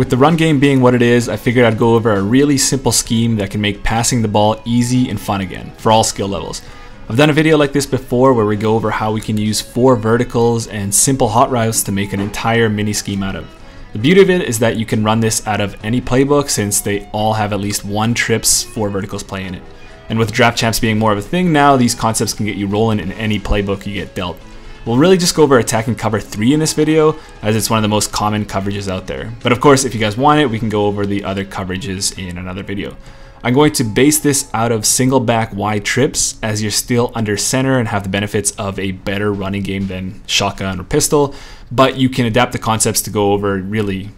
With the run game being what it is, I figured I'd go over a really simple scheme that can make passing the ball easy and fun again, for all skill levels. I've done a video like this before where we go over how we can use 4 verticals and simple hot routes to make an entire mini scheme out of. The beauty of it is that you can run this out of any playbook since they all have at least 1 trips 4 verticals play in it. And with draft champs being more of a thing now, these concepts can get you rolling in any playbook you get dealt. We'll really just go over attacking cover 3 in this video, as it's one of the most common coverages out there. But of course, if you guys want it, we can go over the other coverages in another video. I'm going to base this out of single back wide trips, as you're still under center and have the benefits of a better running game than shotgun or pistol, but you can adapt the concepts to go over really,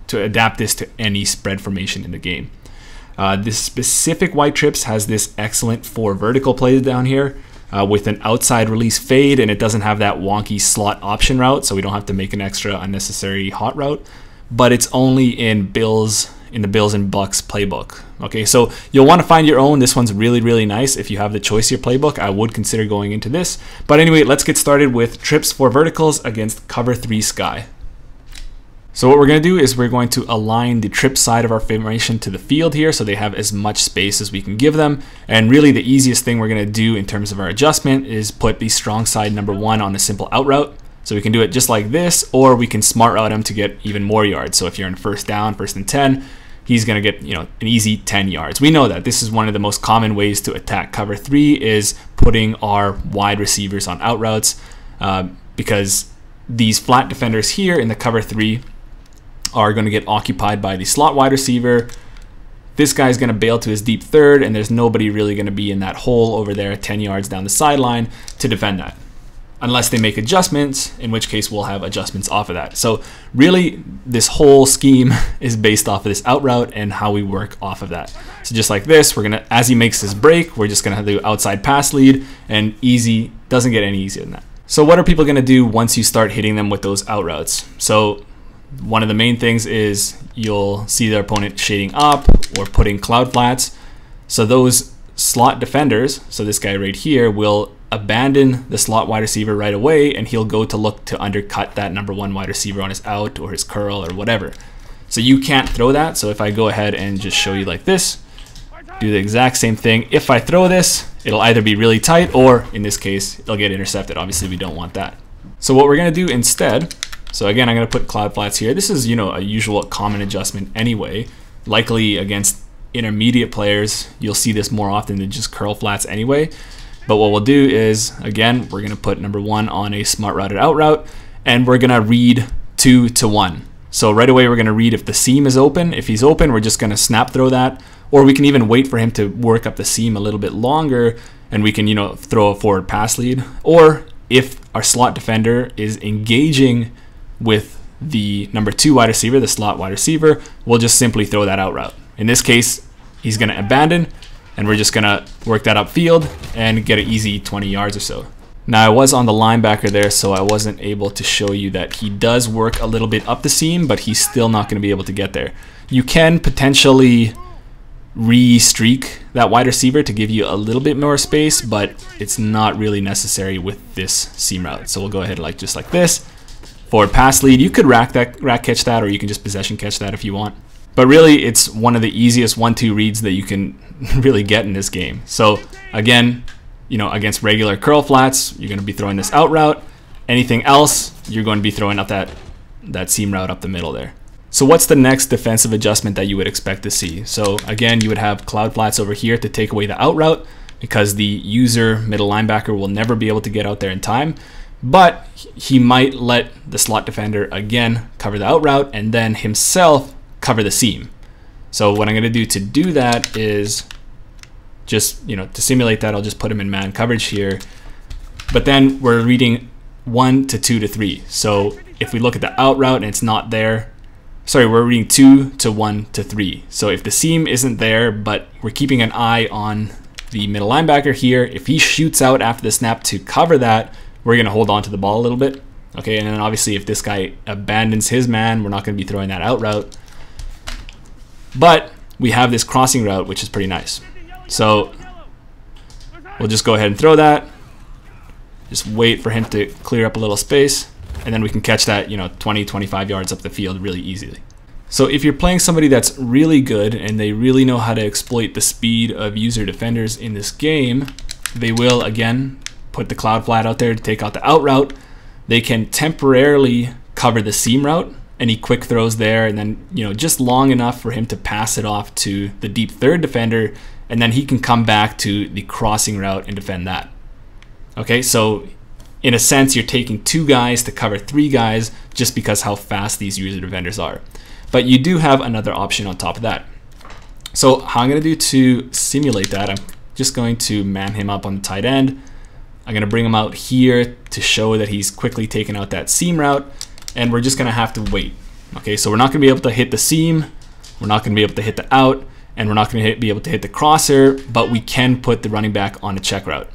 to adapt this to any spread formation in the game. This specific wide trips has this excellent 4 vertical plays down here. With an outside release fade, and it doesn't have that wonky slot option route, so we don't have to make an extra unnecessary hot route, but it's only in the Bills and Bucks playbook. Okay, so you'll want to find your own. This one's really nice. If you have the choice of your playbook, I would consider going into this. But anyway, let's get started with trips 4 verticals against cover 3 sky. So what we're going to do is we're going to align the trip side of our formation to the field here so they have as much space as we can give them. And really the easiest thing we're going to do in terms of our adjustment is put the strong side number 1 on a simple out route. So we can do it just like this, or we can smart route him to get even more yards. So if you're in first down, 1st and 10, he's going to get an easy 10 yards. We know that this is one of the most common ways to attack cover 3 is putting our wide receivers on out routes because these flat defenders here in the cover 3 are going to get occupied by the slot wide receiver. This guy's going to bail to his deep third, and there's nobody really going to be in that hole over there 10 yards down the sideline to defend that. Unless they make adjustments, in which case we'll have adjustments off of that. So really, this whole scheme is based off of this out route and how we work off of that. So just like this, we're going to, as he makes his break, we're just going to have the outside pass lead, and easy doesn't get any easier than that. So what are people going to do once you start hitting them with those out routes? So one of the main things is you'll see their opponent shading up or putting cloud flats. So those slot defenders, so this guy right here, will abandon the slot wide receiver right away, and he'll go to look to undercut that number 1 wide receiver on his out or his curl or whatever. So you can't throw that. So if I go ahead and just show you like this, do the exact same thing. If I throw this, it'll either be really tight or in this case, it'll get intercepted. Obviously we don't want that. So what we're going to do instead, so again, I'm going to put cloud flats here. This is, a usual common adjustment anyway. Likely against intermediate players, you'll see this more often than just curl flats anyway. But what we'll do is, again, we're going to put number 1 on a smart routed out route, and we're going to read 2 to 1. So right away, we're going to read if the seam is open. If he's open, we're just going to snap throw that, or we can even wait for him to work up the seam a little bit longer, and we can, throw a forward pass lead. Or if our slot defender is engaging with the number 2 wide receiver, the slot wide receiver, we'll just simply throw that out route. In this case, he's going to abandon, and we're just going to work that upfield and get an easy 20 yards or so. Now, I was on the linebacker there, so I wasn't able to show you that he does work a little bit up the seam, but he's still not going to be able to get there. You can potentially re-streak that wide receiver to give you a little bit more space, but it's not really necessary with this seam route. So we'll go ahead just like this. Forward pass lead, you could rack catch that, or you can just possession catch that if you want. But really, it's one of the easiest 1-2 reads that you can really get in this game. So again, against regular curl flats, you're going to be throwing this out route. Anything else, you're going to be throwing up that seam route up the middle there. So what's the next defensive adjustment that you would expect to see? So again, you would have cloud flats over here to take away the out route, because the user middle linebacker will never be able to get out there in time. But he might let the slot defender again cover the out route and then himself cover the seam. So what I'm going to do that is just, to simulate that, I'll just put him in man coverage here. But then we're reading 1 to 2 to 3. So if we look at the out route and it's not there, sorry, we're reading 2 to 1 to 3. So if the seam isn't there, but we're keeping an eye on the middle linebacker here, if he shoots out after the snap to cover that, we're going to hold on to the ball a little bit. Okay, and then obviously if this guy abandons his man, we're not going to be throwing that out route. But we have this crossing route, which is pretty nice. So we'll just go ahead and throw that. Just wait for him to clear up a little space, and then we can catch that, 20, 25 yards up the field really easily. So if you're playing somebody that's really good and they really know how to exploit the speed of user defenders in this game, they will again put the cloud flat out there to take out the out route. They can temporarily cover the seam route, any quick throws there, and then just long enough for him to pass it off to the deep third defender, and then he can come back to the crossing route and defend that. Okay, so in a sense, you're taking 2 guys to cover 3 guys just because how fast these user defenders are. But you do have another option on top of that. So how I'm going to do to simulate that, I'm just going to man him up on the tight end. I'm going to bring him out here to show that he's quickly taken out that seam route, and we're just going to have to wait. Okay, so we're not going to be able to hit the seam, we're not going to be able to hit the out, and we're not going to be able to hit the crosser, but we can put the running back on a check route.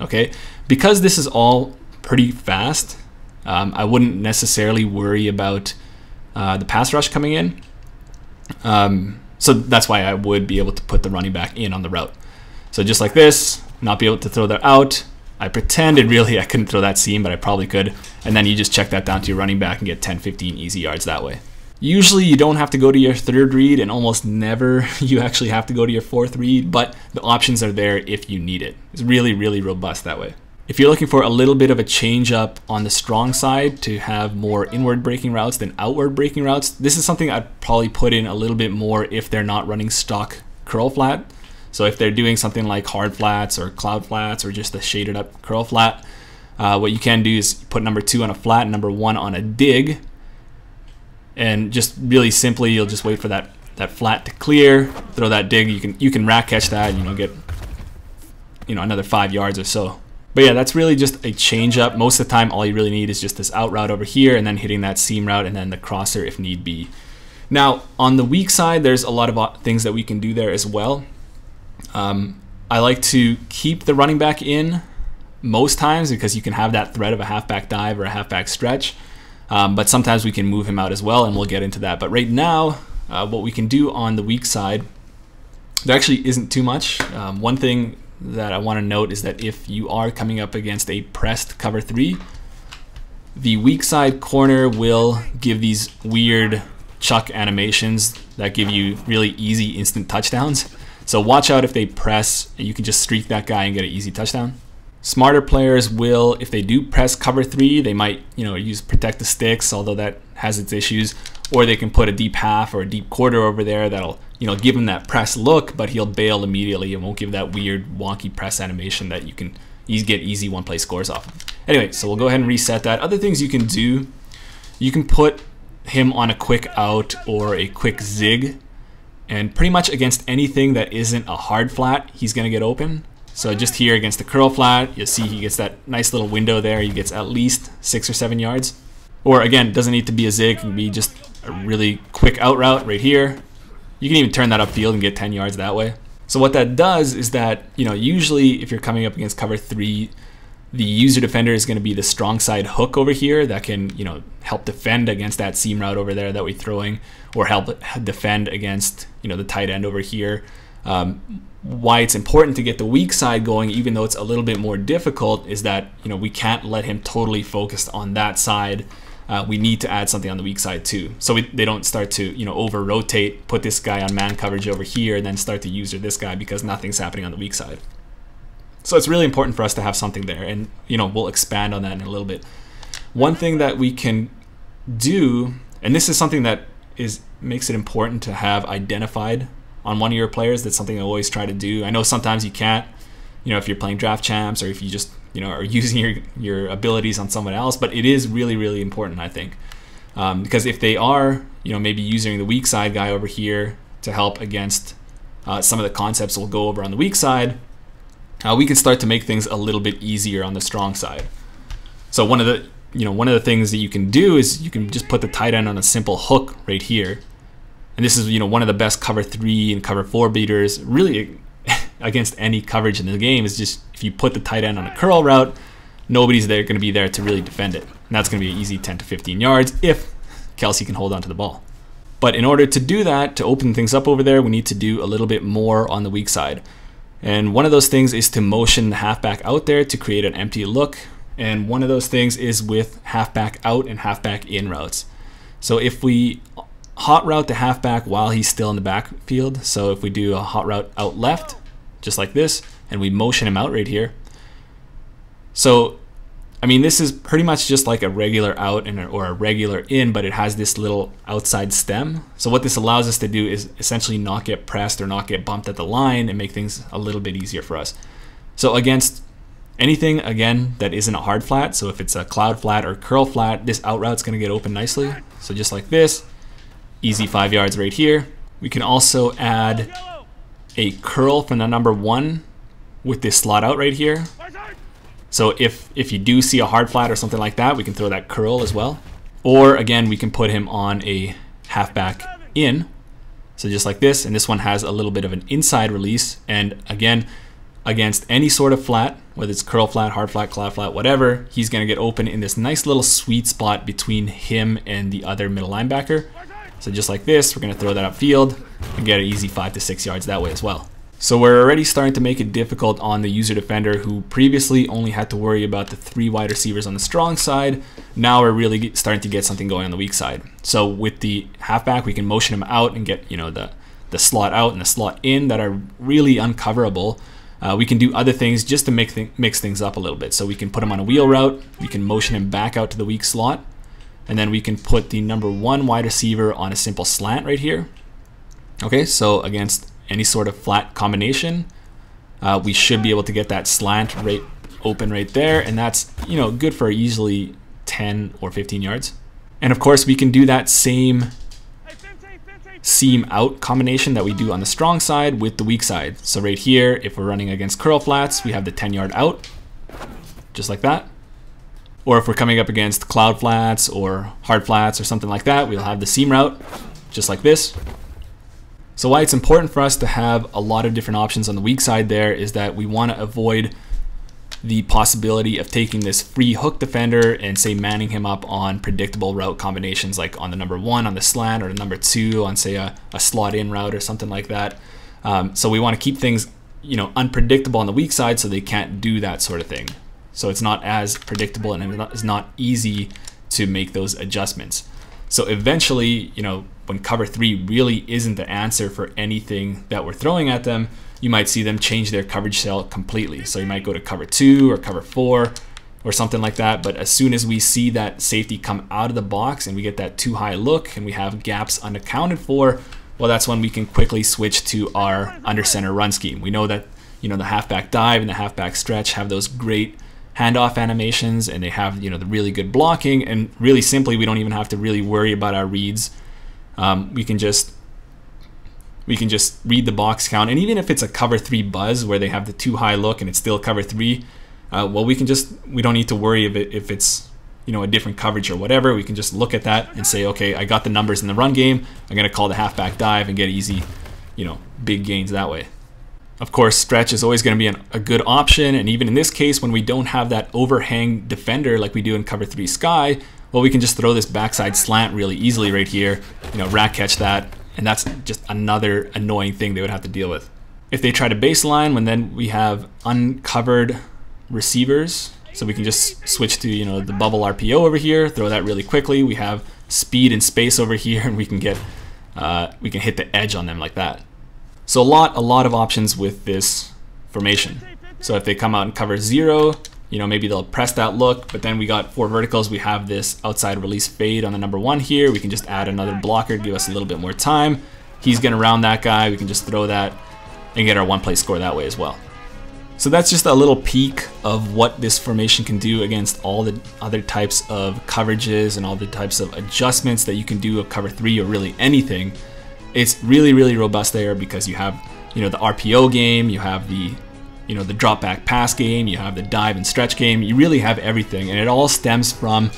Okay, because this is all pretty fast, I wouldn't necessarily worry about the pass rush coming in. So that's why I would be able to put the running back in on the route. So just like this, not be able to throw that out. I pretended really I couldn't throw that seam, but I probably could. And then you just check that down to your running back and get 10, 15 easy yards that way. Usually you don't have to go to your 3rd read, and almost never you actually have to go to your 4th read, but the options are there if you need it. It's really, really robust that way. If you're looking for a little bit of a change up on the strong side to have more inward breaking routes than outward breaking routes, this is something I'd probably put in a little bit more if they're not running stock curl flat. So if they're doing something like hard flats or cloud flats or just a shaded up curl flat, what you can do is put number 2 on a flat and number 1 on a dig. And just really simply, you'll just wait for that flat to clear, throw that dig, you can rack catch that, and get another 5 yards or so. But yeah, that's really just a change up. Most of the time, all you really need is just this out route over here and then hitting that seam route and then the crosser if need be. Now, on the weak side, there's a lot of things that we can do there as well. I like to keep the running back in most times because you can have that threat of a halfback dive or a halfback stretch. But sometimes we can move him out as well, and we'll get into that. But right now, what we can do on the weak side, there actually isn't too much. One thing that I want to note is that if you are coming up against a pressed cover 3, the weak side corner will give these weird chuck animations that give you really easy instant touchdowns. So watch out if they press, you can just streak that guy and get an easy touchdown. Smarter players will, if they do press cover 3, they might use protect the sticks, although that has its issues, or they can put a deep half or a deep quarter over there that'll give him that press look, but he'll bail immediately and won't give that weird wonky press animation that you can get easy one-play scores off of. Anyway, so we'll go ahead and reset that. Other things you can do, you can put him on a quick out or a quick zig, and pretty much against anything that isn't a hard flat, he's going to get open. So just here against the curl flat, you'll see he gets that nice little window there. He gets at least 6 or 7 yards. Or again, it doesn't need to be a zig, it can be just a really quick out route right here. You can even turn that upfield and get 10 yards that way. So what that does is that, usually if you're coming up against cover 3, the user defender is going to be the strong side hook over here that can, help defend against that seam route over there that we're throwing, or help defend against, the tight end over here. Why it's important to get the weak side going, even though it's a little bit more difficult, is that, we can't let him totally focus on that side. We need to add something on the weak side too, so they don't start to over rotate, put this guy on man coverage over here, and then start to user this guy because nothing's happening on the weak side. So it's really important for us to have something there, and we'll expand on that in a little bit. One thing that we can do, and this is something that makes it important to have identified on one of your players. That's something I always try to do. I know sometimes you can't, if you're playing draft champs or if you just are using your abilities on someone else, but it is really, really important, I think, because if they are maybe using the weak side guy over here to help against some of the concepts we'll go over on the weak side, we can start to make things a little bit easier on the strong side. So one of the things that you can do is you can just put the tight end on a simple hook right here, and this is one of the best cover 3 and cover 4 beaters really against any coverage in the game. Is just if you put the tight end on a curl route, nobody's going to be there to really defend it, and that's going to be an easy 10 to 15 yards if Kelsey can hold on to the ball. But in order to do that, to open things up over there, we need to do a little bit more on the weak side. And one of those things is to motion the halfback out there to create an empty look. And one of those things is with halfback out and halfback in routes. So if we hot route the halfback while he's still in the backfield. So if we do a hot route out left, just like this, and we motion him out right here. So, I mean, this is pretty much just like a regular out or a regular in, but it has this little outside stem. So what this allows us to do is essentially not get pressed or not get bumped at the line and make things a little bit easier for us. So against anything, again, that isn't a hard flat, so if it's a cloud flat or curl flat, this out route's gonna get open nicely. So just like this, easy 5 yards right here. We can also add a curl from the number 1 with this slot out right here. So if you do see a hard flat or something like that, we can throw that curl as well. Or again, we can put him on a halfback in. So just like this, and this one has a little bit of an inside release. And again, against any sort of flat, whether it's curl flat, hard flat, cloud flat, whatever, he's gonna get open in this nice little sweet spot between him and the other middle linebacker. So just like this, we're gonna throw that upfield and get an easy 5 to 6 yards that way as well. So we're already starting to make it difficult on the user defender who previously only had to worry about the 3 wide receivers on the strong side. Now we're really starting to get something going on the weak side. So with the halfback, we can motion him out and get, you know, the slot out and the slot in that are really uncoverable. We can do other things just to mix things up a little bit. So we can put him on a wheel route, we can motion him back out to the weak slot, and then we can put the number 1 wide receiver on a simple slant right here. Okay, so against any sort of flat combination, we should be able to get that slant right open right there, and that's, you know, good for easily 10 or 15 yards. And of course, we can do that same seam out combination that we do on the strong side with the weak side. So right here, if we're running against curl flats, we have the 10-yard out, just like that. Or if we're coming up against cloud flats or hard flats or something like that, we'll have the seam route, just like this. So why it's important for us to have a lot of different options on the weak side there is that we want to avoid the possibility of taking this free hook defender and say manning him up on predictable route combinations, like on the number 1 on the slant or the number 2 on say a slot in route or something like that. So we want to keep things, you know, unpredictable on the weak side so they can't do that sort of thing. So it's not as predictable and it's not easy to make those adjustments. So eventually, you know, when cover 3 really isn't the answer for anything that we're throwing at them, you might see them change their coverage cell completely. So you might go to cover 2 or cover 4 or something like that. But as soon as we see that safety come out of the box and we get that too high look and we have gaps unaccounted for, well, that's when we can quickly switch to our under center run scheme. We know that, you know, the halfback dive and the halfback stretch have those great handoff animations, and they have, you know, the really good blocking, and really simply, we don't even have to really worry about our reads. We can just read the box count, and even if it's a cover 3 buzz where they have the too high look and it's still cover 3, well, we don't need to worry if it's, you know, a different coverage or whatever. We can just look at that and say, okay, I got the numbers in the run game. I'm gonna call the halfback dive and get easy, you know, big gains that way. Of course, stretch is always going to be a good option, and even in this case, when we don't have that overhang defender like we do in cover 3 sky, well, we can just throw this backside slant really easily right here, you know, rack catch that, and that's just another annoying thing they would have to deal with. If they try to baseline, when then we have uncovered receivers, so we can just switch to, you know, the bubble RPO over here, throw that really quickly. We have speed and space over here, and we can get we can hit the edge on them like that. So a lot of options with this formation. So if they come out and cover 0, you know, maybe they'll press that look, but then we got 4 verticals. We have this outside release fade on the number 1 here. We can just add another blocker to give us a little bit more time. He's gonna round that guy. We can just throw that and get our 1-play score that way as well. So that's just a little peek of what this formation can do against all the other types of coverages and all the types of adjustments that you can do of cover 3 or really anything. It's really, really robust there because you have, you know, the RPO game, you have the, you know, the drop back pass game, you have the dive and stretch game. You really have everything, and it all stems from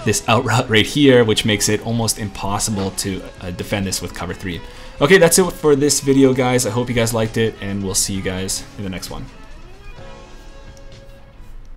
this out route right here, which makes it almost impossible to defend this with cover 3. Okay, that's it for this video, guys. I hope you guys liked it, and we'll see you guys in the next one.